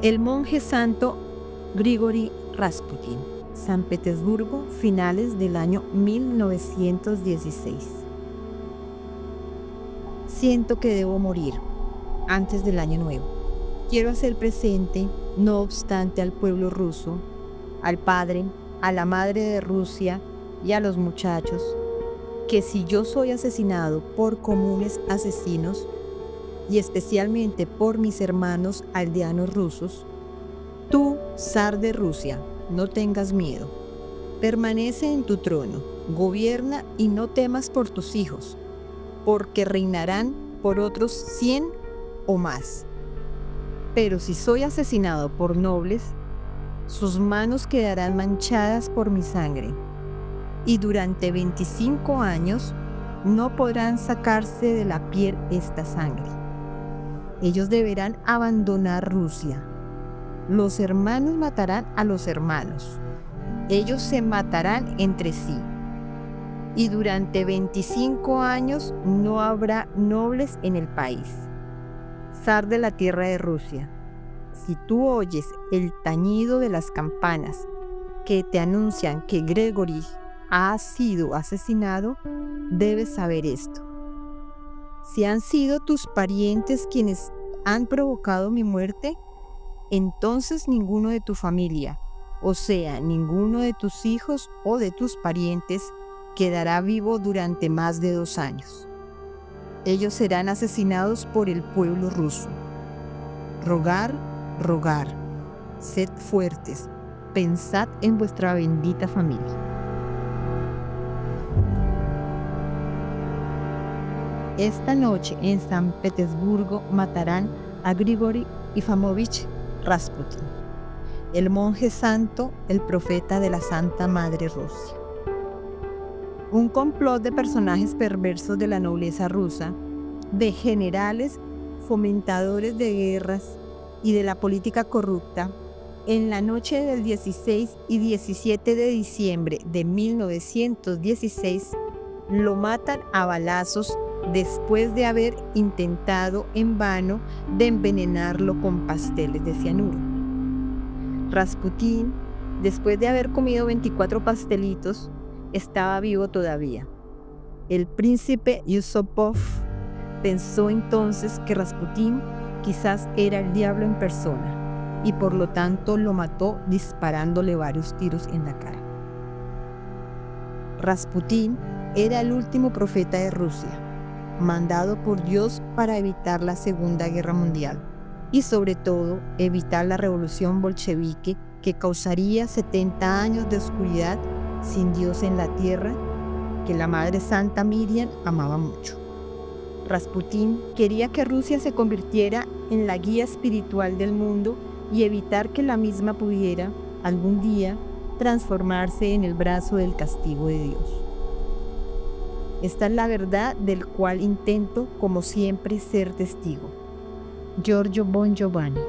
El monje santo Grigori Rasputin, San Petersburgo, finales del año 1916. Siento que debo morir antes del año nuevo. Quiero hacer presente, no obstante, al pueblo ruso, al padre, a la madre de Rusia y a los muchachos, que si yo soy asesinado por comunes asesinos, y especialmente por mis hermanos aldeanos rusos, tú, zar de Rusia, no tengas miedo. Permanece en tu trono, gobierna y no temas por tus hijos, porque reinarán por otros 100 o más. Pero si soy asesinado por nobles, sus manos quedarán manchadas por mi sangre, y durante 25 años no podrán sacarse de la piel esta sangre. Ellos deberán abandonar Rusia. Los hermanos matarán a los hermanos. Ellos se matarán entre sí. Y durante 25 años no habrá nobles en el país. Zar de la tierra de Rusia, si tú oyes el tañido de las campanas que te anuncian que Grigori ha sido asesinado, debes saber esto. Si han sido tus parientes quienes han provocado mi muerte, entonces ninguno de tu familia, o sea, ninguno de tus hijos o de tus parientes, quedará vivo durante más de 2 años. Ellos serán asesinados por el pueblo ruso. Rogar, rogar, sed fuertes, pensad en vuestra bendita familia. Esta noche en San Petersburgo matarán a Grigori Ivanovich Rasputin, el monje santo, el profeta de la Santa Madre Rusia. Un complot de personajes perversos de la nobleza rusa, de generales fomentadores de guerras y de la política corrupta, en la noche del 16 y 17 de diciembre de 1916, lo matan a balazos después de haber intentado en vano de envenenarlo con pasteles de cianuro. Rasputín, después de haber comido 24 pastelitos, estaba vivo todavía. El príncipe Yusupov pensó entonces que Rasputín quizás era el diablo en persona y por lo tanto lo mató disparándole varios tiros en la cara. Rasputín era el último profeta de Rusia, mandado por Dios para evitar la Segunda Guerra Mundial y sobre todo evitar la revolución bolchevique que causaría 70 años de oscuridad sin Dios en la tierra, que la Madre Santa Miriam amaba mucho. Rasputín quería que Rusia se convirtiera en la guía espiritual del mundo y evitar que la misma pudiera, algún día, transformarse en el brazo del castigo de Dios. Esta es la verdad del cual intento, como siempre, ser testigo. Giorgio Bon Giovanni.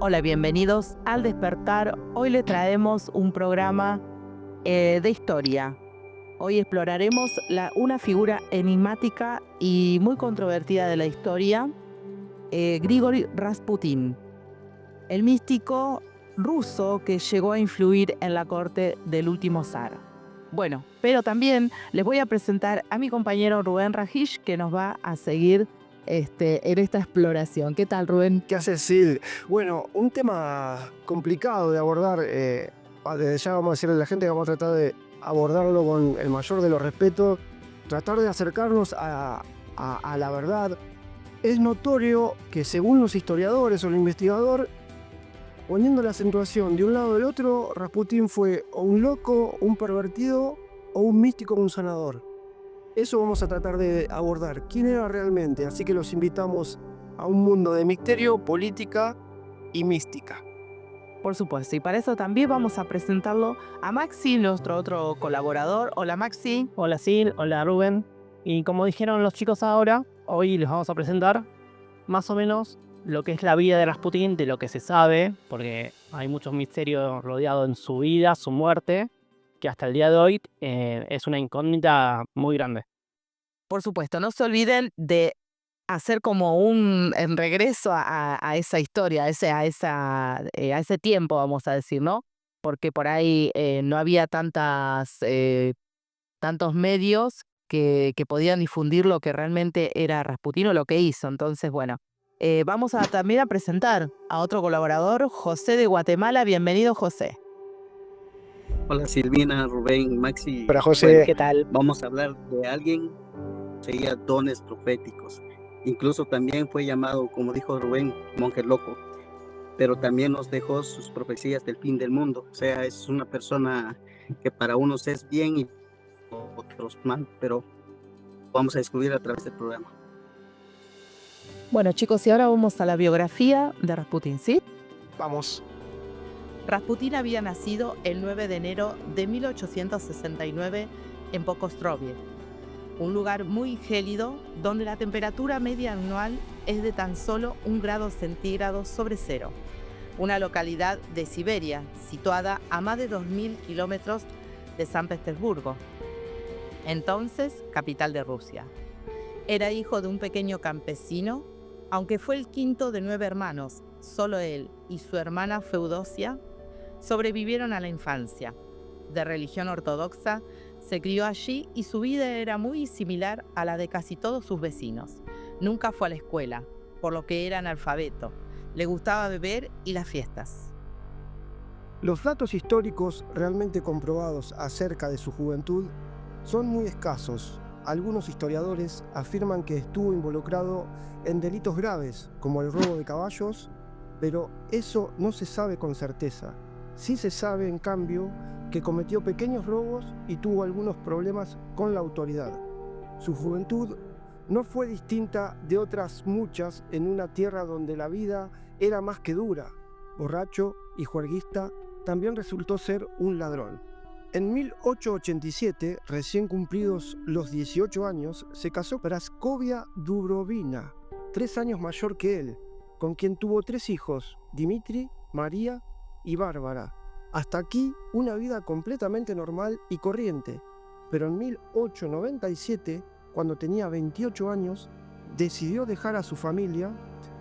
Hola, bienvenidos al Despertar. Hoy le traemos un programa de historia. Hoy exploraremos una figura enigmática y muy controvertida de la historia, Grigori Rasputin, el místico ruso que llegó a influir en la corte del último zar. Bueno, pero también les voy a presentar a mi compañero Rubén Rajish, que nos va a seguir en esta exploración. ¿Qué tal, Rubén? ¿Qué haces, Sil? Bueno, un tema complicado de abordar. Desde ya vamos a decirle a la gente que vamos a tratar de abordarlo con el mayor de los respetos, tratar de acercarnos a la verdad. Es notorio que según los historiadores o el investigador, poniendo la acentuación de un lado o del otro, Rasputín fue o un loco, un pervertido o un místico, un sanador. Eso vamos a tratar de abordar. ¿Quién era realmente? Así que los invitamos a un mundo de misterio, política y mística. Por supuesto, y para eso también vamos a presentarlo a Maxi, nuestro otro colaborador. Hola, Maxi. Hola Sil, hola Rubén. Y como dijeron los chicos ahora, hoy les vamos a presentar más o menos lo que es la vida de Rasputín, de lo que se sabe, porque hay muchos misterios rodeados en su vida, su muerte, que hasta el día de hoy es una incógnita muy grande. Por supuesto, no se olviden de hacer como un regreso a esa historia, a ese tiempo, vamos a decir, ¿no? Porque por ahí no había tantos medios que podían difundir lo que realmente era Rasputín o lo que hizo. Entonces, bueno, vamos también a presentar a otro colaborador, José de Guatemala. Bienvenido, José. Hola Silvina, Rubén, Maxi. Para José. Bueno, ¿Qué tal? vamos a hablar de alguien que tenía dones proféticos. Incluso también fue llamado, como dijo Rubén, monje loco. Pero también nos dejó sus profecías del fin del mundo. O sea, es una persona que para unos es bien y para otros mal. Pero vamos a descubrir a través del programa. Bueno, chicos, y ahora vamos a la biografía de Rasputín, ¿sí? Vamos. Rasputín había nacido el 9 de enero de 1869 en Pokostrovie, un lugar muy gélido donde la temperatura media anual es de tan solo 1 grado centígrado sobre cero, una localidad de Siberia situada a más de 2000 kilómetros de San Petersburgo, entonces capital de Rusia. Era hijo de un pequeño campesino, aunque fue el quinto de 9 hermanos. Solo él y su hermana Feudosia sobrevivieron a la infancia. De religión ortodoxa, se crió allí y su vida era muy similar a la de casi todos sus vecinos. Nunca fue a la escuela, por lo que era analfabeto. Le gustaba beber y las fiestas. Los datos históricos realmente comprobados acerca de su juventud son muy escasos. Algunos historiadores afirman que estuvo involucrado en delitos graves, como el robo de caballos, pero eso no se sabe con certeza. Sí se sabe, en cambio, que cometió pequeños robos y tuvo algunos problemas con la autoridad. Su juventud no fue distinta de otras muchas en una tierra donde la vida era más que dura. Borracho y juerguista, también resultó ser un ladrón. En 1887, recién cumplidos los 18 años, se casó con Praskovia Dubrovina, 3 años mayor que él, con quien tuvo 3 hijos, Dmitri, María y Bárbara. Hasta aquí una vida completamente normal y corriente, pero en 1897, cuando tenía 28 años, decidió dejar a su familia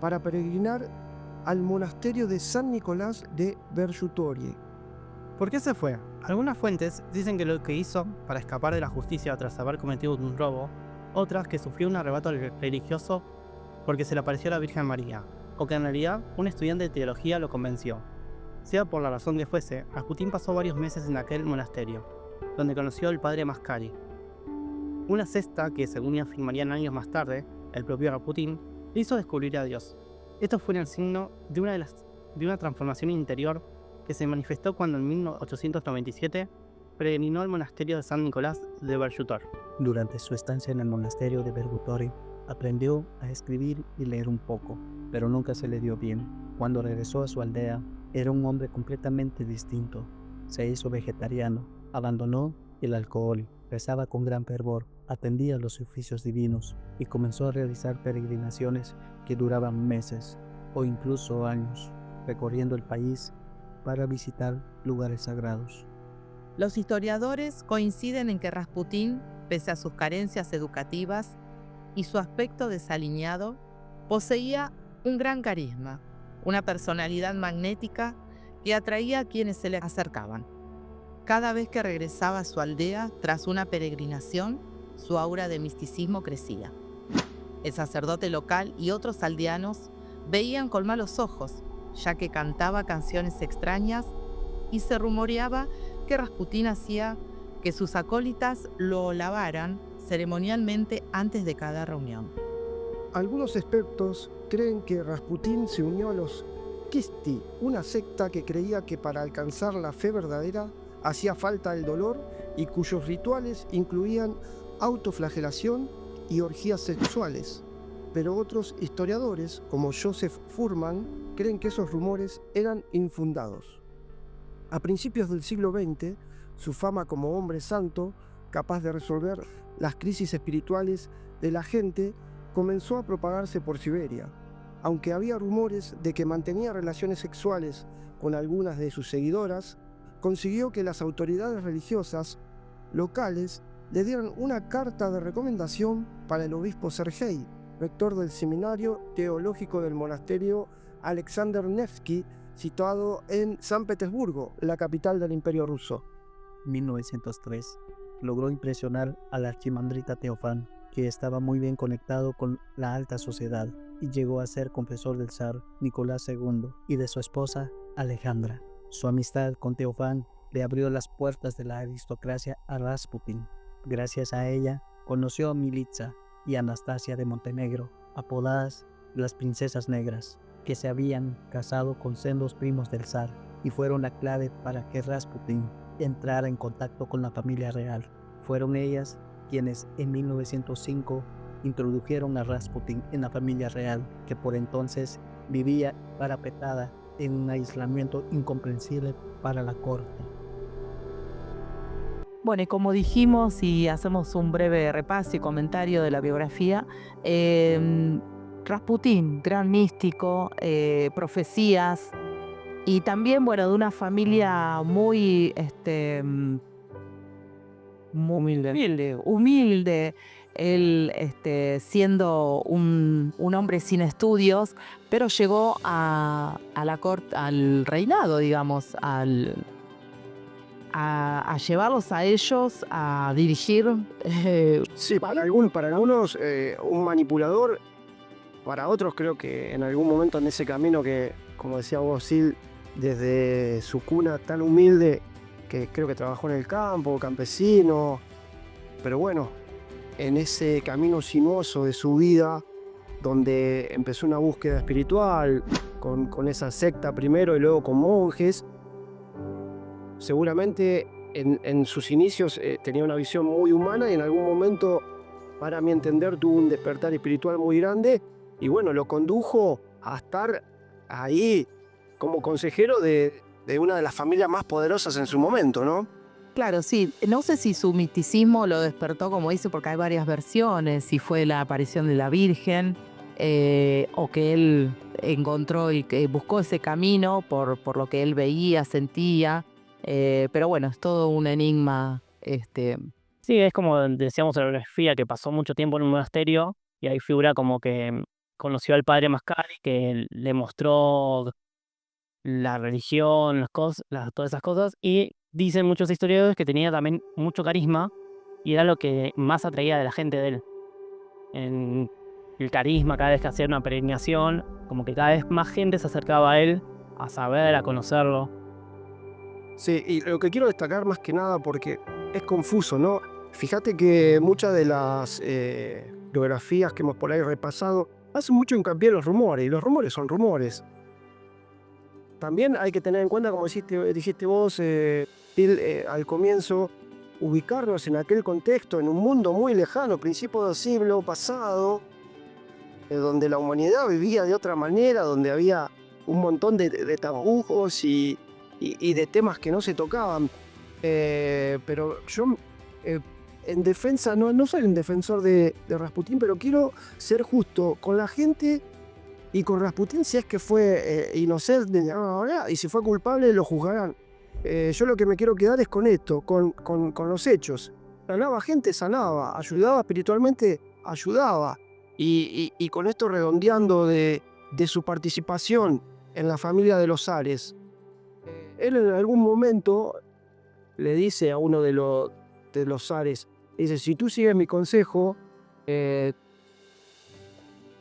para peregrinar al monasterio de San Nicolás de Verjutorie. ¿Por qué se fue? Algunas fuentes dicen que lo que hizo para escapar de la justicia tras haber cometido un robo, otras que sufrió un arrebato religioso porque se le apareció la Virgen María, o que en realidad un estudiante de teología lo convenció. Sea por la razón que fuese, Rasputín pasó varios meses en aquel monasterio, donde conoció al padre Mascari. Una cesta que, según afirmarían años más tarde, el propio Rasputín, le hizo descubrir a Dios. Esto fue el signo de una transformación interior que se manifestó cuando en 1897 peregrinó al monasterio de San Nicolás de Verjutor. Durante su estancia en el monasterio de Verjutori, aprendió a escribir y leer un poco, pero nunca se le dio bien. Cuando regresó a su aldea, era un hombre completamente distinto. Se hizo vegetariano, abandonó el alcohol, rezaba con gran fervor, atendía los oficios divinos y comenzó a realizar peregrinaciones que duraban meses o incluso años. recorriendo el país para visitar lugares sagrados. Los historiadores coinciden en que Rasputín, pese a sus carencias educativas y su aspecto desaliñado, poseía un gran carisma, una personalidad magnética que atraía a quienes se le acercaban. Cada vez que regresaba a su aldea tras una peregrinación, su aura de misticismo crecía. El sacerdote local y otros aldeanos veían con malos ojos, ya que cantaba canciones extrañas y se rumoreaba que Rasputín hacía que sus acólitas lo lavaran ceremonialmente antes de cada reunión. Algunos expertos creen que Rasputín se unió a los Kisti, una secta que creía que para alcanzar la fe verdadera hacía falta el dolor y cuyos rituales incluían autoflagelación y orgías sexuales. Pero otros historiadores, como Joseph Furman, creen que esos rumores eran infundados. A principios del siglo XX, su fama como hombre santo, capaz de resolver las crisis espirituales de la gente, comenzó a propagarse por Siberia. Aunque había rumores de que mantenía relaciones sexuales con algunas de sus seguidoras, consiguió que las autoridades religiosas locales le dieran una carta de recomendación para el obispo Sergei, rector del seminario teológico del monasterio Alexander Nevsky, situado en San Petersburgo, la capital del Imperio Ruso. 1903 logró impresionar al archimandrita Teofán, que estaba muy bien conectado con la alta sociedad, y llegó a ser confesor del zar Nicolás II y de su esposa Alejandra. Su amistad con Teofán le abrió las puertas de la aristocracia a Rasputín. Gracias a ella, conoció a Militza y Anastasia de Montenegro, apodadas las princesas negras, que se habían casado con sendos primos del zar y fueron la clave para que Rasputín entrara en contacto con la familia real. Fueron ellas quienes en 1905 introdujeron a Rasputín en la familia real, que por entonces vivía parapetada en un aislamiento incomprensible para la corte. Bueno, y como dijimos, y hacemos un breve repaso y comentario de la biografía, Rasputín, gran místico, profecías, y también, bueno, de una familia muy, humilde. Él siendo un hombre sin estudios, pero llegó a la corte, al reinado, digamos, a llevarlos a ellos, a dirigir. Sí, para algunos un manipulador, para otros creo que en algún momento en ese camino que, como decía vos, Sil, desde su cuna tan humilde, que creo que trabajó en el campo, campesino, pero bueno, en ese camino sinuoso de su vida, donde empezó una búsqueda espiritual, con esa secta primero y luego con monjes, seguramente en sus inicios tenía una visión muy humana y en algún momento, para mi entender, tuvo un despertar espiritual muy grande y bueno, lo condujo a estar ahí como consejero de una de las familias más poderosas en su momento, ¿no? Claro, sí. No sé si su misticismo lo despertó, como dice, porque hay varias versiones, si fue la aparición de la Virgen, o que él encontró y que buscó ese camino por lo que él veía, sentía. Pero bueno, es todo un enigma. Sí, es como decíamos en la biografía, que pasó mucho tiempo en un monasterio y ahí figura como que conoció al padre Mascari, que le mostró la religión, todas esas cosas, y dicen muchos historiadores que tenía también mucho carisma y era lo que más atraía de la gente de él. En el carisma, cada vez que hacía una peregrinación, como que cada vez más gente se acercaba a él, a saber, a conocerlo. Sí, y lo que quiero destacar más que nada, porque es confuso, ¿no? Fíjate que muchas de las biografías que hemos por ahí repasado hacen mucho hincapié en los rumores, y los rumores son rumores. También hay que tener en cuenta, como dijiste vos, al comienzo, ubicarnos en aquel contexto, en un mundo muy lejano, principios del siglo pasado, donde la humanidad vivía de otra manera, donde había un montón de tabujos y de temas que no se tocaban. Pero yo, en defensa, no soy un defensor de Rasputín, pero quiero ser justo con la gente Y con Rasputín, si es que fue inocente y si fue culpable, lo juzgarán. Yo lo que me quiero quedar es con esto, con los hechos. Sanaba gente, sanaba. Ayudaba espiritualmente, ayudaba. Y con esto redondeando de su participación en la familia de los zares, él en algún momento le dice a uno de los zares, dice, si tú sigues mi consejo,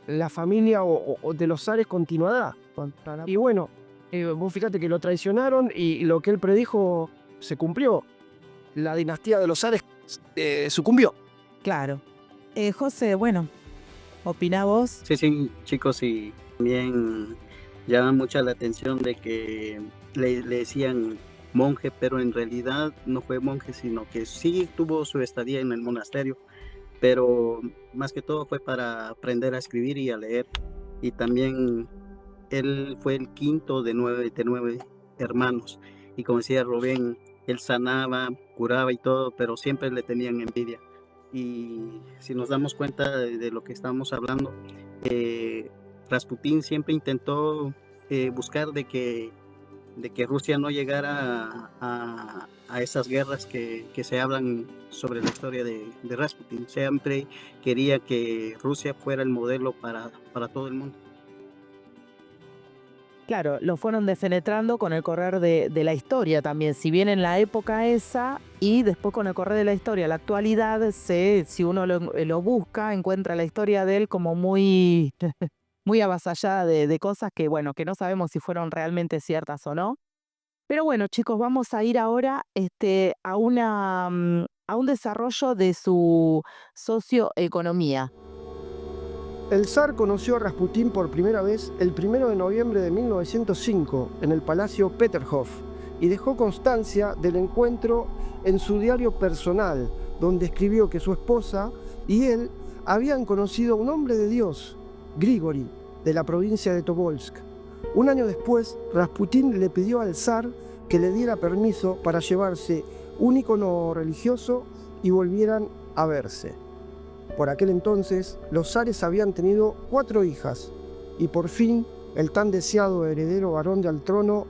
la familia o de los zares continuará. Y bueno, vos fíjate que lo traicionaron y lo que él predijo se cumplió. La dinastía de los zares sucumbió. Claro. José, bueno, ¿opinás vos? Sí, chicos, y también llama mucha la atención de que le decían monje, pero en realidad no fue monje, sino que sí tuvo su estadía en el monasterio, pero más que todo fue para aprender a escribir y a leer. Y también él fue el quinto de nueve hermanos, y como decía Rubén, él sanaba, curaba y todo, pero siempre le tenían envidia. Y si nos damos cuenta de lo que estamos hablando, Rasputín siempre intentó buscar de que Rusia no llegara a esas guerras que se hablan sobre la historia de Rasputín. Siempre quería que Rusia fuera el modelo para todo el mundo. Claro, lo fueron defenestrando con el correr de la historia también, si bien en la época esa y después con el correr de la historia, la actualidad, si uno lo busca, encuentra la historia de él como muy, muy avasallada de cosas que, bueno, que no sabemos si fueron realmente ciertas o no. Pero bueno, chicos, vamos a ir ahora a un desarrollo de su socioeconomía. El zar conoció a Rasputín por primera vez el 1 de noviembre de 1905 en el Palacio Peterhof y dejó constancia del encuentro en su diario personal, donde escribió que su esposa y él habían conocido a un hombre de Dios, Grigori, de la provincia de Tobolsk. Un año después, Rasputín le pidió al zar que le diera permiso para llevarse un icono religioso y volvieran a verse. Por aquel entonces, los zares habían tenido 4 hijas y por fin el tan deseado heredero varón al trono,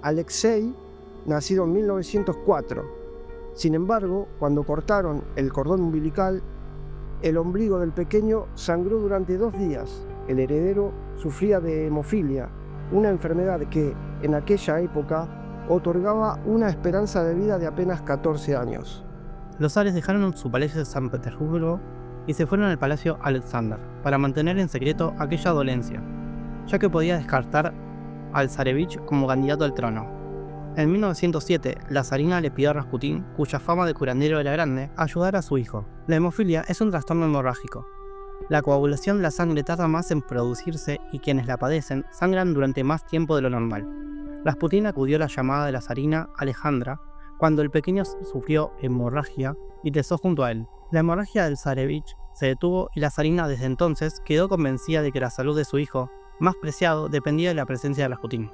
Alexei, nacido en 1904. Sin embargo, cuando cortaron el cordón umbilical, el ombligo del pequeño sangró durante 2 días. El heredero sufría de hemofilia, una enfermedad que en aquella época otorgaba una esperanza de vida de apenas 14 años. Los zares dejaron su palacio de San Petersburgo y se fueron al Palacio Alexander para mantener en secreto aquella dolencia, ya que podía descartar al zarevich como candidato al trono. En 1907, la zarina le pidió a Rasputín, cuya fama de curandero era grande, ayudar a su hijo. La hemofilia es un trastorno hemorrágico. La coagulación de la sangre tarda más en producirse y quienes la padecen sangran durante más tiempo de lo normal. Rasputín acudió a la llamada de la zarina Alejandra cuando el pequeño sufrió hemorragia y rezó junto a él. La hemorragia del zarevich se detuvo y la zarina desde entonces quedó convencida de que la salud de su hijo, más preciado, dependía de la presencia de Rasputín.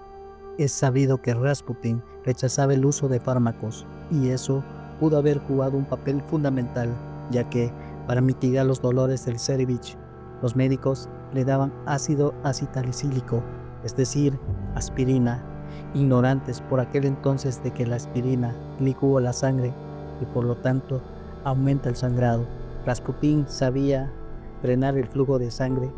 Es sabido que Rasputín rechazaba el uso de fármacos y eso pudo haber jugado un papel fundamental, ya que para mitigar los dolores del zarevich, los médicos le daban ácido acetalicílico, es decir, aspirina, ignorantes por aquel entonces de que la aspirina licúa la sangre y por lo tanto aumenta el sangrado. Rasputín sabía frenar el flujo de sangre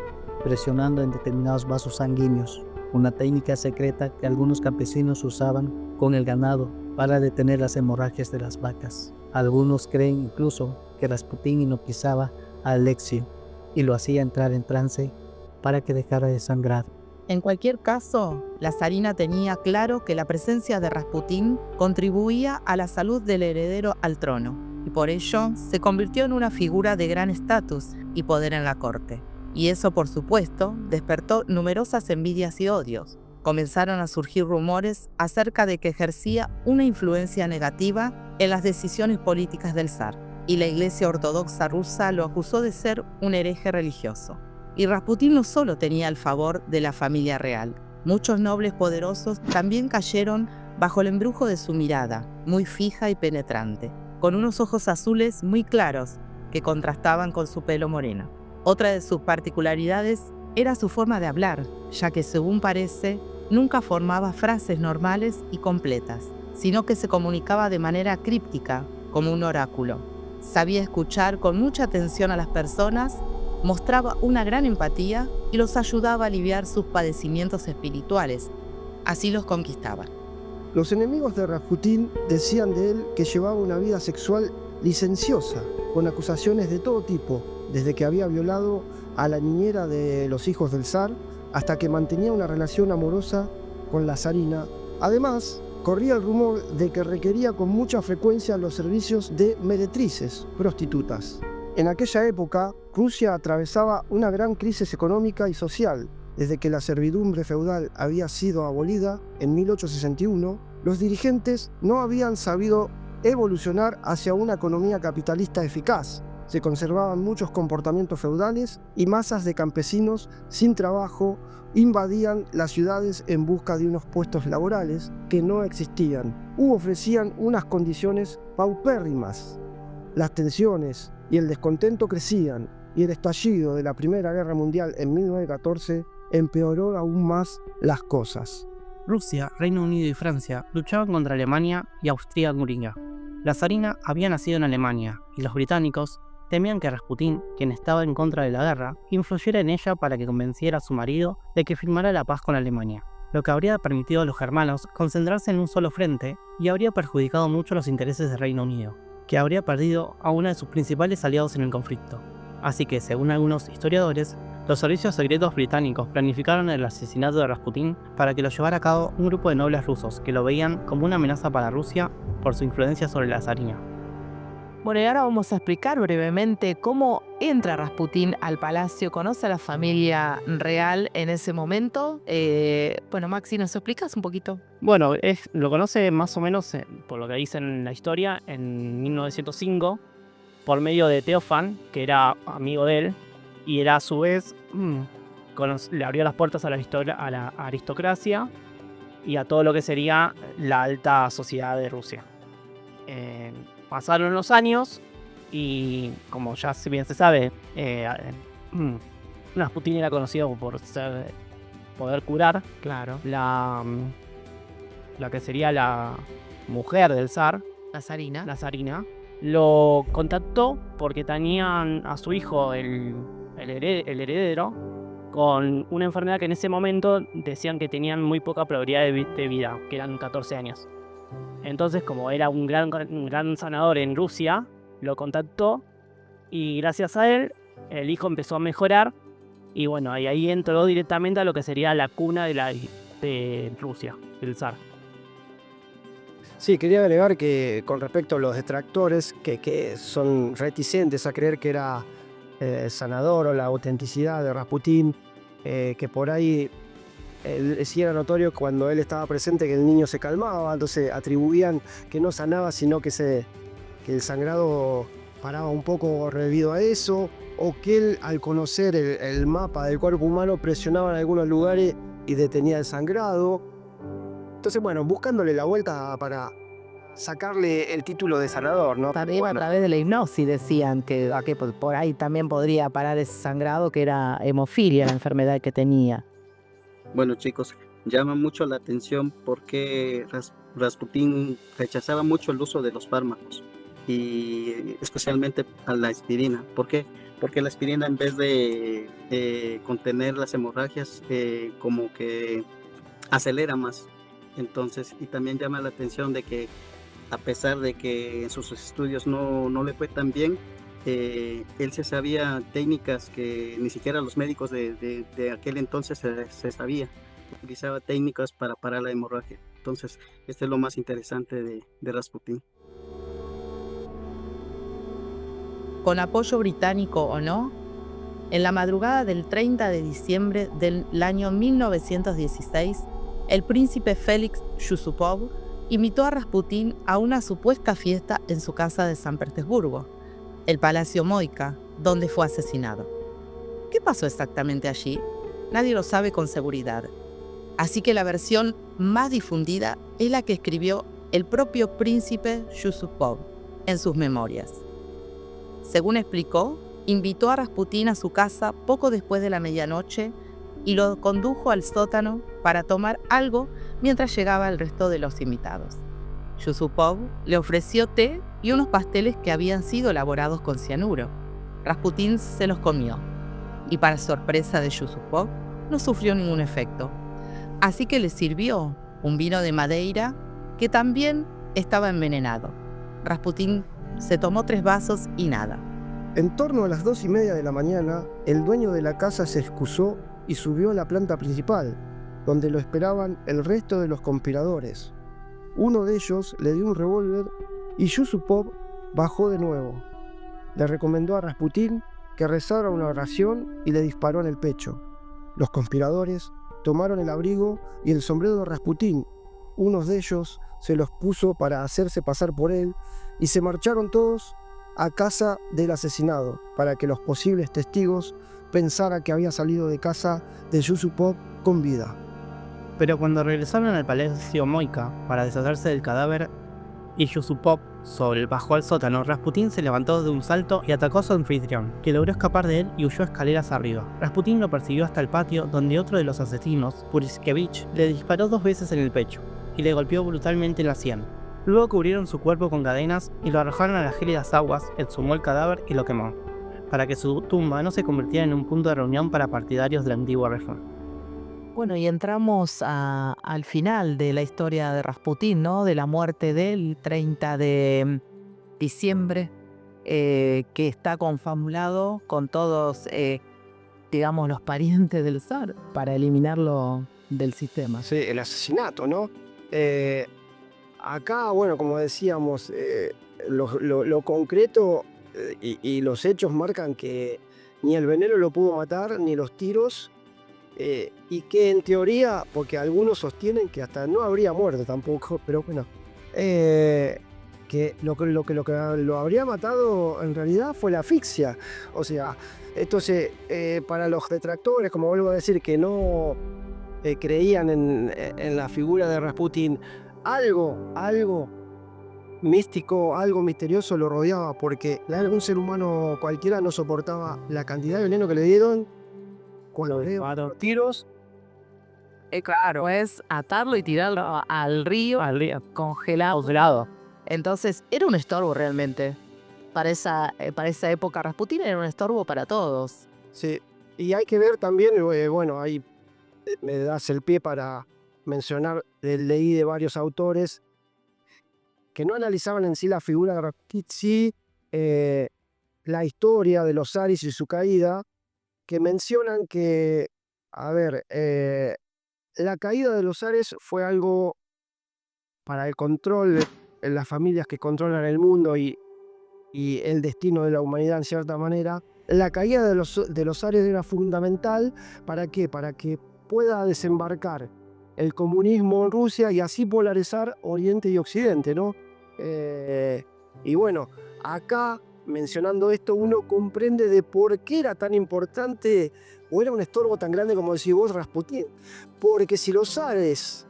presionando en determinados vasos sanguíneos, una técnica secreta que algunos campesinos usaban con el ganado para detener las hemorragias de las vacas. Algunos creen incluso que Rasputín hipnotizaba a Alexei y lo hacía entrar en trance para que dejara de sangrar. En cualquier caso, la zarina tenía claro que la presencia de Rasputín contribuía a la salud del heredero al trono, y por ello se convirtió en una figura de gran estatus y poder en la corte. Y eso, por supuesto, despertó numerosas envidias y odios. Comenzaron a surgir rumores acerca de que ejercía una influencia negativa en las decisiones políticas del zar, y la Iglesia Ortodoxa rusa lo acusó de ser un hereje religioso. Y Rasputín no solo tenía el favor de la familia real, muchos nobles poderosos también cayeron bajo el embrujo de su mirada, muy fija y penetrante, con unos ojos azules muy claros que contrastaban con su pelo moreno. Otra de sus particularidades era su forma de hablar, ya que según parece, nunca formaba frases normales y completas, sino que se comunicaba de manera críptica, como un oráculo. Sabía escuchar con mucha atención a las personas, mostraba una gran empatía y los ayudaba a aliviar sus padecimientos espirituales. Así los conquistaba. Los enemigos de Rasputín decían de él que llevaba una vida sexual licenciosa, con acusaciones de todo tipo, desde que había violado a la niñera de los hijos del zar hasta que mantenía una relación amorosa con la zarina. Además, corría el rumor de que requería con mucha frecuencia los servicios de meretrices, prostitutas. En aquella época, Rusia atravesaba una gran crisis económica y social. Desde que la servidumbre feudal había sido abolida en 1861, los dirigentes no habían sabido evolucionar hacia una economía capitalista eficaz. Se conservaban muchos comportamientos feudales y masas de campesinos sin trabajo invadían las ciudades en busca de unos puestos laborales que no existían u ofrecían unas condiciones paupérrimas. Las tensiones y el descontento crecían y el estallido de la Primera Guerra Mundial en 1914 empeoró aún más las cosas. Rusia, Reino Unido y Francia luchaban contra Alemania y Austria-Hungría. La zarina había nacido en Alemania y los británicos temían que Rasputín, quien estaba en contra de la guerra, influyera en ella para que convenciera a su marido de que firmara la paz con Alemania, lo que habría permitido a los germanos concentrarse en un solo frente y habría perjudicado mucho los intereses del Reino Unido, que habría perdido a uno de sus principales aliados en el conflicto. Así que, según algunos historiadores, los servicios secretos británicos planificaron el asesinato de Rasputín para que lo llevara a cabo un grupo de nobles rusos que lo veían como una amenaza para Rusia por su influencia sobre la zarina. Bueno, y ahora vamos a explicar brevemente cómo entra Rasputín al palacio, conoce a la familia real en ese momento. Bueno, Maxi, ¿nos explicas un poquito? Bueno, lo conoce más o menos, por lo que dice en la historia, en 1905, por medio de Teofan, que era amigo de él, y era a su vez, le abrió las puertas a la aristocracia y a todo lo que sería la alta sociedad de Rusia. Pasaron los años y, como ya bien se sabe, Rasputín era conocido por poder curar. Claro. La que sería la mujer del zar, La zarina. lo contactó porque tenían a su hijo, el heredero, con una enfermedad que en ese momento decían que tenían muy poca probabilidad de vida, que eran 14 años. Entonces, como era un gran sanador en Rusia, lo contactó y gracias a él, el hijo empezó a mejorar y bueno, ahí entró directamente a lo que sería la cuna de Rusia, del zar. Sí, quería agregar que con respecto a los detractores que son reticentes a creer que era sanador o la autenticidad de Rasputín, que por ahí sí era notorio cuando él estaba presente que el niño se calmaba, entonces atribuían que no sanaba, sino que el sangrado paraba un poco debido a eso, o que él, al conocer el mapa del cuerpo humano, presionaba en algunos lugares y detenía el sangrado. Entonces, bueno, buscándole la vuelta para sacarle el título de sanador, ¿no? También a través de la hipnosis decían que por ahí también podría parar ese sangrado, que era hemofilia, la enfermedad que tenía. Bueno, chicos, llama mucho la atención porque Rasputín rechazaba mucho el uso de los fármacos y especialmente a la aspirina. ¿Por qué? Porque la aspirina, en vez de contener las hemorragias, como que acelera más. Entonces, y también llama la atención de que a pesar de que en sus estudios no le fue tan bien, él se sabía técnicas que ni siquiera los médicos de aquel entonces se sabía. Utilizaba técnicas para parar la hemorragia. Entonces, este es lo más interesante de Rasputín. Con apoyo británico o no, en la madrugada del 30 de diciembre del año 1916, el príncipe Félix Yusupov invitó a Rasputín a una supuesta fiesta en su casa de San Petersburgo, el Palacio Moika, donde fue asesinado. ¿Qué pasó exactamente allí? Nadie lo sabe con seguridad. Así que la versión más difundida es la que escribió el propio príncipe Yusupov en sus memorias. Según explicó, invitó a Rasputín a su casa poco después de la medianoche y lo condujo al sótano para tomar algo mientras llegaba el resto de los invitados. Yusupov le ofreció té y unos pasteles que habían sido elaborados con cianuro. Rasputín se los comió y, para sorpresa de Yusupov, no sufrió ningún efecto. Así que le sirvió un vino de Madeira que también estaba envenenado. Rasputín se tomó 3 vasos y nada. En torno a las 2:30 de la mañana, el dueño de la casa se excusó y subió a la planta principal, donde lo esperaban el resto de los conspiradores. Uno de ellos le dio un revólver y Yusupov bajó de nuevo. Le recomendó a Rasputín que rezara una oración y le disparó en el pecho. Los conspiradores tomaron el abrigo y el sombrero de Rasputín. Uno de ellos se los puso para hacerse pasar por él y se marcharon todos a casa del asesinado para que los posibles testigos pensaran que había salido de casa de Yusupov con vida. Pero cuando regresaron al Palacio Moika para deshacerse del cadáver y Yusupov bajó al sótano, Rasputín se levantó de un salto y atacó a su anfitrión, que logró escapar de él y huyó escaleras arriba. Rasputín lo persiguió hasta el patio, donde otro de los asesinos, Puriskevich, le disparó 2 veces en el pecho y le golpeó brutalmente en la sien. Luego cubrieron su cuerpo con cadenas y lo arrojaron a las gélidas aguas, exhumó el cadáver y lo quemó, para que su tumba no se convirtiera en un punto de reunión para partidarios de la antigua reforma. Bueno, y entramos al final de la historia de Rasputín, ¿no? De la muerte del 30 de diciembre, que está confabulado con todos, digamos, los parientes del zar para eliminarlo del sistema. Sí, el asesinato, ¿no? Acá, bueno, como decíamos, lo concreto y los hechos marcan que ni el veneno lo pudo matar, ni los tiros, y que en teoría, porque algunos sostienen que hasta no habría muerto tampoco, pero bueno, que lo que lo habría matado en realidad fue la asfixia. O sea, entonces, para los detractores, como vuelvo a decir, que no creían en la figura de Rasputín, algo místico, algo misterioso lo rodeaba, porque un ser humano cualquiera no soportaba la cantidad de veneno que le dieron cuando le dieron los tiros. Claro, es atarlo y tirarlo al río congelado. Entonces, era un estorbo realmente. Para esa época, Rasputín era un estorbo para todos. Sí, y hay que ver también, bueno, ahí me das el pie para mencionar, leí de varios autores que no analizaban en sí la figura de Rasputín, sí la historia de los zaris y su caída, que mencionan que, a ver, la caída de los zares fue algo para el control de las familias que controlan el mundo y el destino de la humanidad en cierta manera. La caída de los zares era fundamental. ¿Para qué? Para que pueda desembarcar el comunismo en Rusia y así polarizar Oriente y Occidente, ¿no? Y bueno, acá, mencionando esto, uno comprende de por qué era tan importante o era un estorbo tan grande como decís vos, Rasputín. Porque si los zares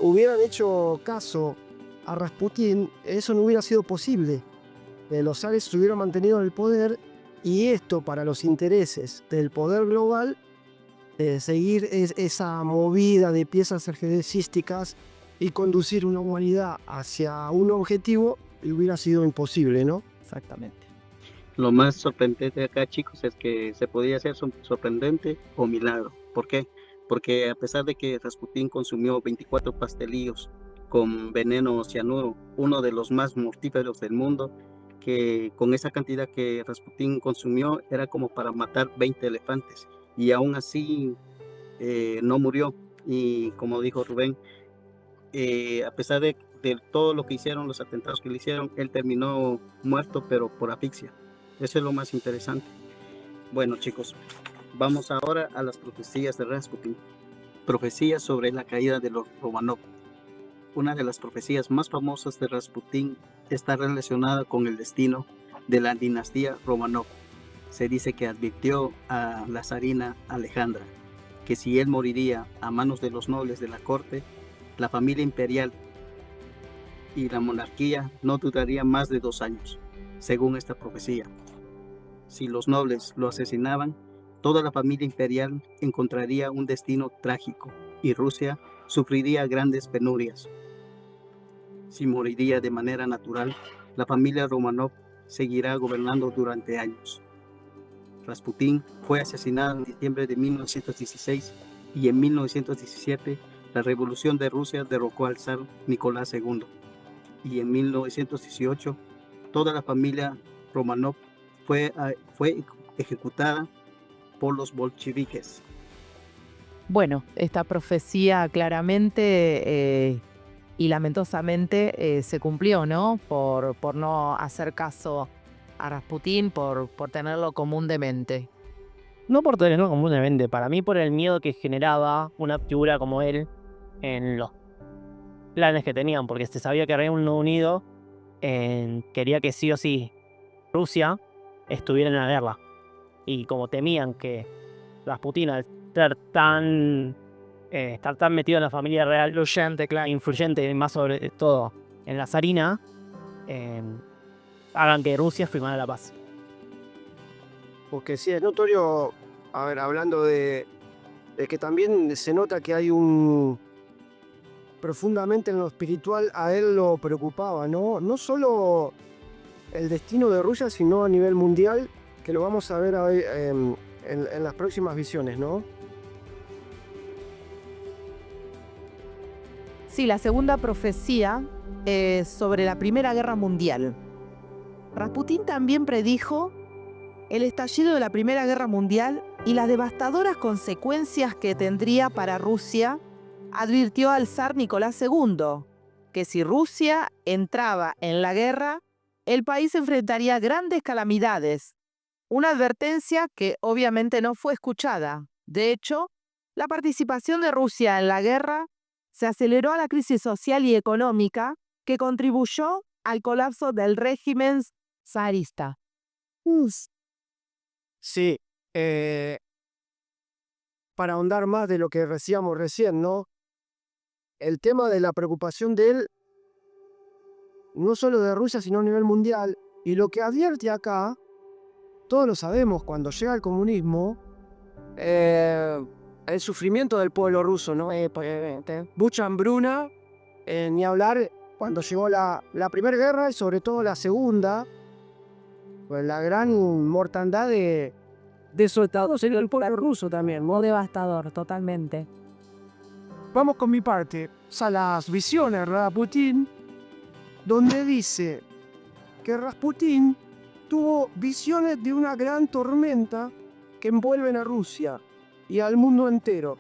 hubieran hecho caso a Rasputín, eso no hubiera sido posible. Los zares se hubieran mantenido en el poder, y esto, para los intereses del poder global, seguir esa movida de piezas ajedrecísticas y conducir una humanidad hacia un objetivo, hubiera sido imposible, ¿no? Exactamente. Lo más sorprendente acá, chicos, es que se podía hacer sorprendente o milagro. ¿Por qué? Porque a pesar de que Rasputín consumió 24 pastelillos con veneno cianuro, uno de los más mortíferos del mundo, que con esa cantidad que Rasputín consumió era como para matar 20 elefantes, y aún así no murió. Y como dijo Rubén, a pesar de todo lo que hicieron, los atentados que le hicieron, él terminó muerto, pero por asfixia. Eso es lo más interesante. Bueno, chicos, vamos ahora a las profecías de Rasputín. Profecías sobre la caída de los Romanov. Una de las profecías más famosas de Rasputín está relacionada con el destino de la dinastía Romanov. Se dice que advirtió a la zarina Alejandra que si él moriría a manos de los nobles de la corte, la familia imperial y la monarquía no duraría más de 2 años, según esta profecía. Si los nobles lo asesinaban, toda la familia imperial encontraría un destino trágico y Rusia sufriría grandes penurias. Si moriría de manera natural, la familia Romanov seguirá gobernando durante años. Rasputín fue asesinado en diciembre de 1916 y en 1917 la Revolución de Rusia derrocó al zar Nicolás II. Y en 1918 toda la familia Romanov fue ejecutada por los bolcheviques. Bueno, esta profecía claramente y lamentosamente se cumplió, ¿no? Por no hacer caso a Rasputín, por tenerlo como un demente. No por tenerlo como un demente, para mí por el miedo que generaba una figura como él en los planes que tenían, porque se sabía que Reino Unido quería que sí o sí Rusia estuviera en la guerra. Y como temían que Rasputín, al estar tan metido en la familia real, influyente, más sobre todo en la zarina, hagan que Rusia firmara la paz. Porque sí, es notorio, a ver, hablando de que también se nota que hay un... Profundamente en lo espiritual a él lo preocupaba, ¿no? No solo el destino de Rusia, sino a nivel mundial, que lo vamos a ver hoy, en las próximas visiones, ¿no? Sí, la segunda profecía es sobre la Primera Guerra Mundial. Rasputín también predijo el estallido de la Primera Guerra Mundial y las devastadoras consecuencias que tendría para Rusia. Advirtió al zar Nicolás II que si Rusia entraba en la guerra, el país enfrentaría grandes calamidades. Una advertencia que obviamente no fue escuchada. De hecho, la participación de Rusia en la guerra se aceleró a la crisis social y económica que contribuyó al colapso del régimen zarista. Sí, para ahondar más de lo que decíamos recién, ¿no? El tema de la preocupación de él, no solo de Rusia, sino a nivel mundial, y lo que advierte acá, todos lo sabemos, cuando llega el comunismo, el sufrimiento del pueblo ruso, ¿no? Mucha hambruna, ni hablar cuando llegó la Primera Guerra y sobre todo la Segunda, pues la gran mortandad de soldados en el pueblo ruso también, ¿no? Devastador, totalmente. Vamos con mi parte, a las visiones de Rasputín, donde dice que Rasputín tuvo visiones de una gran tormenta que envuelven a Rusia y al mundo entero.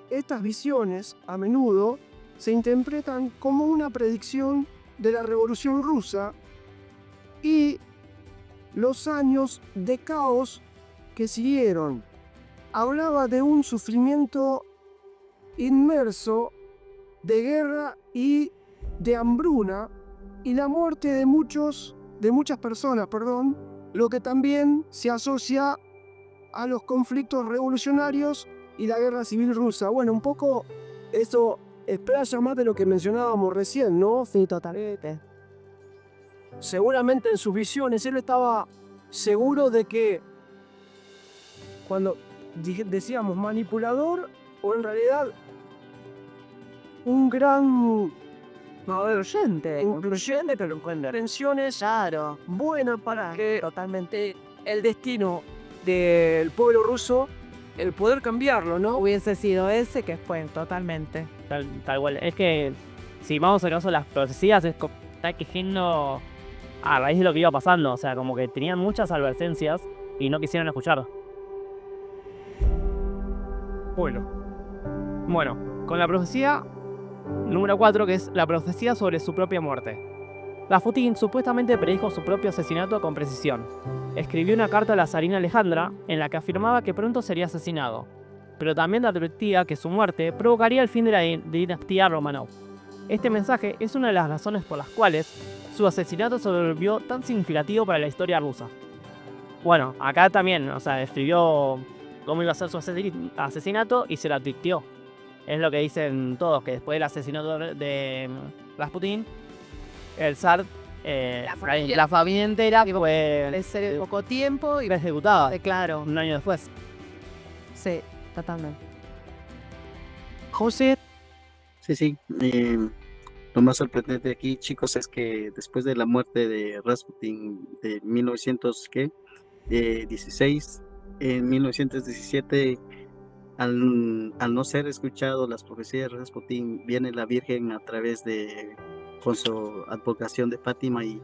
Estas visiones, a menudo, se interpretan como una predicción de la Revolución Rusa y los años de caos que siguieron. Hablaba de un sufrimiento inmerso de guerra y de hambruna y la muerte de muchas personas, lo que también se asocia a los conflictos revolucionarios y la guerra civil rusa. Bueno, un poco eso expresa más de lo que mencionábamos recién, ¿no? Sí, totalmente. Seguramente en sus visiones él estaba seguro de que cuando decíamos manipulador, o en realidad un gran influyente, pero con intenciones Claro, buenas para que totalmente el destino del pueblo ruso, el poder cambiarlo, ¿no? hubiese sido ese que fue, totalmente. Tal cual. Es que, si vamos al caso de las profecías, es como está quejando a raíz de lo que iba pasando. O sea, como que tenían muchas advertencias y no quisieron escuchar. Bueno, con la profecía número 4, que es la profecía sobre su propia muerte. Rasputín supuestamente predijo su propio asesinato con precisión. Escribió una carta a la zarina Alejandra en la que afirmaba que pronto sería asesinado, pero también advertía que su muerte provocaría el fin de la dinastía Romanov. Este mensaje es una de las razones por las cuales su asesinato se volvió tan significativo para la historia rusa. Bueno, acá también, o sea, escribió cómo iba a ser su asesinato y se lo advirtió. Es lo que dicen todos, que después del asesinato de Rasputín, el zar la familia entera que fue Ser poco tiempo y ejecutada claro. un año después. Sí, totalmente. José, Sí, sí. Lo más sorprendente aquí, chicos, es que después de la muerte de Rasputin de 1916, en 1917, al no ser escuchado las profecías de Rasputin, viene la Virgen a través de, con su advocación de Fátima y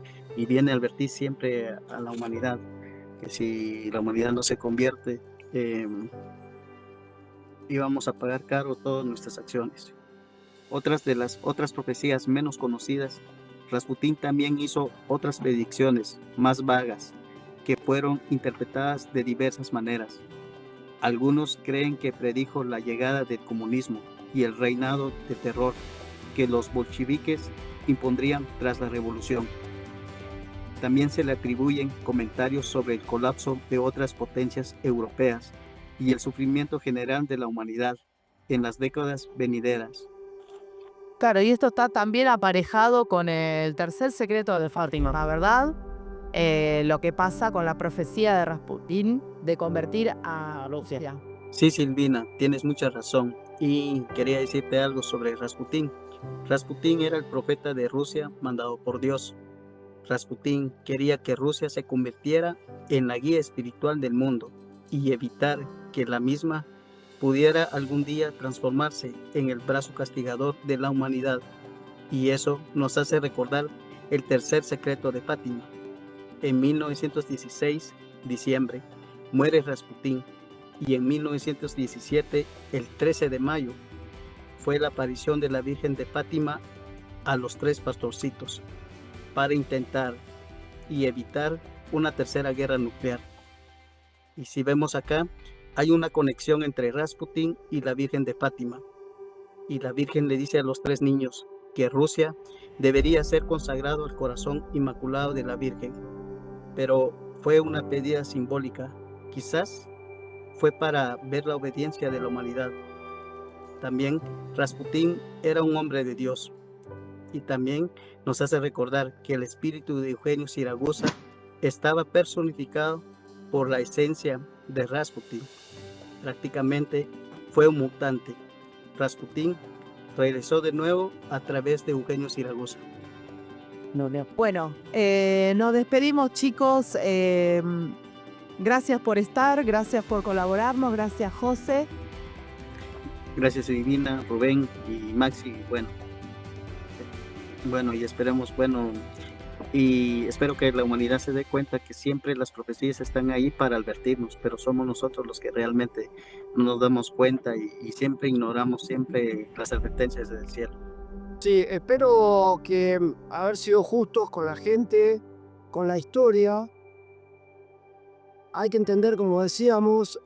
viene a advertir siempre a la humanidad que si la humanidad no se convierte, íbamos a pagar caro todas nuestras acciones. Otras de las otras profecías menos conocidas, Rasputín también hizo otras predicciones más vagas que fueron interpretadas de diversas maneras. Algunos creen que predijo la llegada del comunismo y el reinado de terror que los bolcheviques impondrían tras la revolución. También se le atribuyen comentarios sobre el colapso de otras potencias europeas y el sufrimiento general de la humanidad en las décadas venideras. Claro, y esto está también aparejado con el tercer secreto de Fátima, la verdad. Lo que pasa con la profecía de Rasputín de convertir a Rusia. Sí, Silvina, tienes mucha razón. Y quería decirte algo sobre Rasputín. Rasputín era el profeta de Rusia mandado por Dios. Rasputín quería que Rusia se convirtiera en la guía espiritual del mundo y evitar que la misma pudiera algún día transformarse en el brazo castigador de la humanidad. Y eso nos hace recordar el tercer secreto de Fátima. En 1916, diciembre, muere Rasputín y en 1917, el 13 de mayo, fue la aparición de la Virgen de Fátima a los 3 pastorcitos para intentar y evitar una tercera guerra nuclear. Y si vemos acá, hay una conexión entre Rasputín y la Virgen de Fátima. Y la Virgen le dice a los 3 niños que Rusia debería ser consagrado al corazón inmaculado de la Virgen. Pero fue una pedida simbólica. Quizás fue para ver la obediencia de la humanidad. También Rasputín era un hombre de Dios. Y también nos hace recordar que el espíritu de Eugenio Zaragoza estaba personificado por la esencia de Rasputín. Prácticamente fue un mutante. Rasputín regresó de nuevo a través de Eugenio Zaragoza. Bueno, nos despedimos, chicos. Gracias por estar, gracias por colaborarnos, gracias, José. Gracias, Divina, Rubén y Maxi. Bueno, y esperemos, y espero que la humanidad se dé cuenta que siempre las profecías están ahí para advertirnos, pero somos nosotros los que realmente no nos damos cuenta y siempre ignoramos siempre las advertencias del cielo. Sí, espero que haber sido justos con la gente, con la historia. Hay que entender, como decíamos,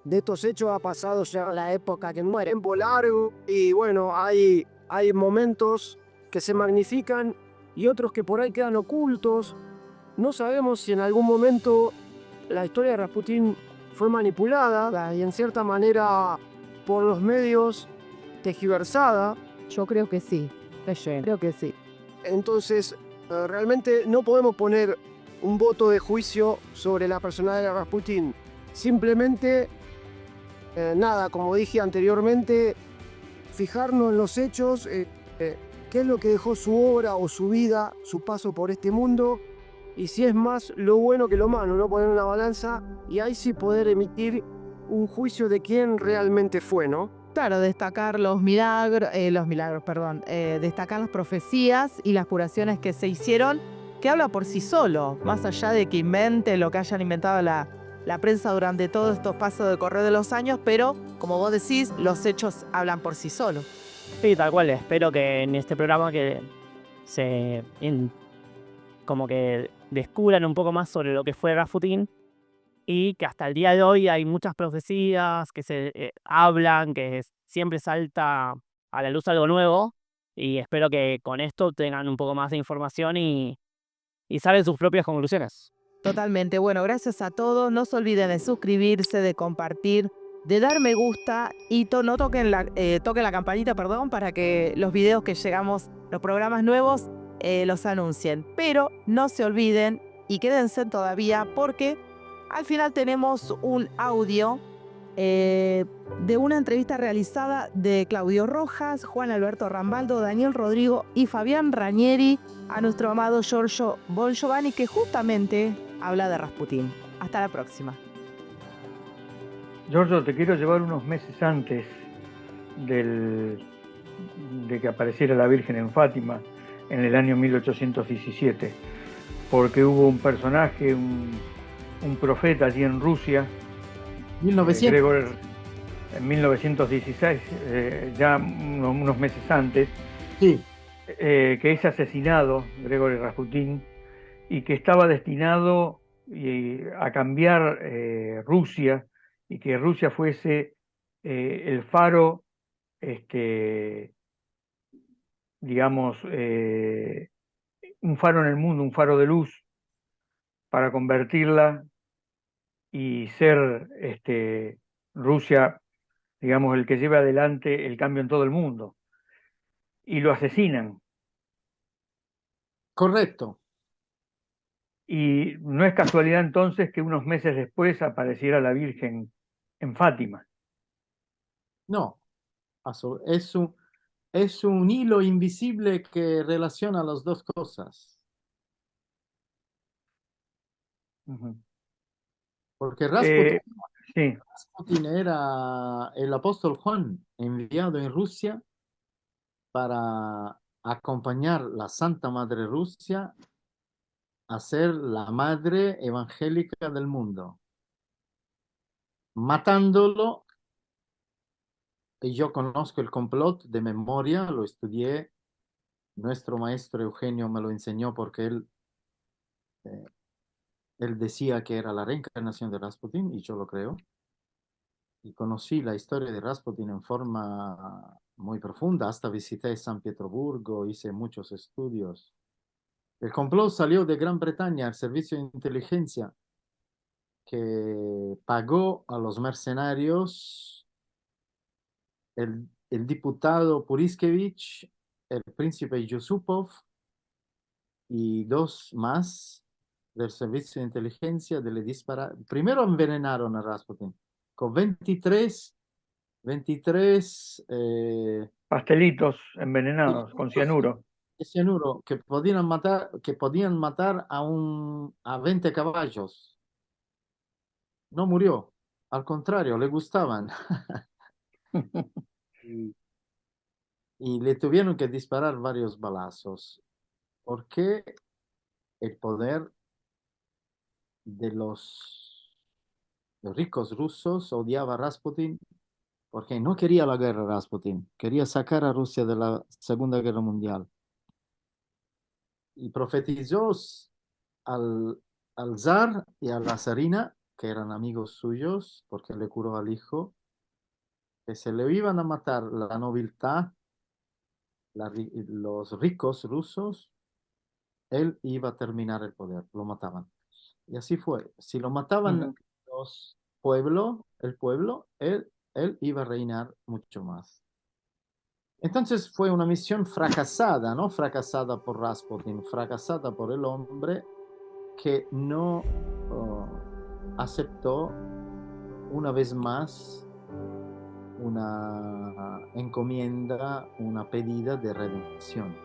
de estos hechos ha pasado ya la época que muere, tiempo largo, y bueno, hay momentos que se magnifican y otros que por ahí quedan ocultos. No sabemos si en algún momento la historia de Rasputín fue manipulada y en cierta manera por los medios tergiversada. Yo creo que sí, creo que sí. Entonces, realmente no podemos poner un voto de juicio sobre la personalidad de Rasputín. Simplemente, nada, como dije anteriormente, fijarnos en los hechos, qué es lo que dejó su obra o su vida, su paso por este mundo, y si es más lo bueno que lo malo, no poner una balanza y ahí sí poder emitir un juicio de quién realmente fue, ¿no? Claro, destacar los milagros, destacar las profecías y las curaciones que se hicieron, que habla por sí solo, más allá de que invente lo que hayan inventado la prensa durante todos estos pasos de correr de los años, pero, como vos decís, los hechos hablan por sí solos. Sí, tal cual. Espero que en este programa que como que descubran un poco más sobre lo que fue Rasputín y que hasta el día de hoy hay muchas profecías que se hablan, que siempre salta a la luz algo nuevo, y espero que con esto tengan un poco más de información y salen sus propias conclusiones. Totalmente. Bueno, gracias a todos. No se olviden de suscribirse, de compartir, de dar me gusta y toquen la campanita, para que los videos que llegamos, los programas nuevos, los anuncien. Pero no se olviden y quédense todavía porque al final tenemos un audio de una entrevista realizada de Claudio Rojas, Juan Alberto Rambaldo, Daniel Rodrigo y Fabián Ranieri a nuestro amado Giorgio Bongiovanni, que justamente habla de Rasputín. Hasta la próxima. Giorgio, te quiero llevar unos meses antes de que apareciera la Virgen en Fátima, en el año 1817, porque hubo un personaje, un profeta allí en Rusia, 1900. en 1916, ya unos meses antes, Sí. que es asesinado, Gregory Rasputin, y que estaba destinado a cambiar Rusia, y que Rusia fuese el faro, digamos, un faro en el mundo, un faro de luz, para convertirla y ser Rusia, digamos, el que lleve adelante el cambio en todo el mundo. Y lo asesinan. Correcto. Y no es casualidad entonces que unos meses después apareciera la Virgen en Fátima. No, es un hilo invisible que relaciona las dos cosas. Uh-huh. Porque Rasputin, sí. Rasputin era el apóstol Juan, enviado en Rusia para acompañar la Santa Madre Rusia a ser la madre evangélica del mundo. Matándolo, y yo conozco el complot de memoria, lo estudié, nuestro maestro Eugenio me lo enseñó porque él decía que era la reencarnación de Rasputin y yo lo creo. Y conocí la historia de Rasputin en forma muy profunda, hasta visité San Pietroburgo, hice muchos estudios. El complot salió de Gran Bretaña, el servicio de inteligencia, que pagó a los mercenarios, el diputado Puriskevich, el príncipe Yusupov y dos más del servicio de inteligencia de le disparar. Primero envenenaron a Rasputin con 23 pastelitos envenenados con cianuro. Cianuro que podían matar a 20 caballos. No murió, al contrario, le gustaban. y le tuvieron que disparar varios balazos, porque el poder de los ricos rusos odiaba a Rasputin, porque no quería la guerra Rasputin, quería sacar a Rusia de la Segunda Guerra Mundial. Y profetizó al zar y a la zarina, que eran amigos suyos, porque le curó al hijo, que se le iban a matar la nobilidad, los ricos rusos, él iba a terminar el poder, lo mataban. Y así fue. Si lo mataban los el pueblo, él iba a reinar mucho más. Entonces fue una misión fracasada, no fracasada por Rasputin, fracasada por el hombre que no aceptó una vez más una encomienda, una pedida de redención.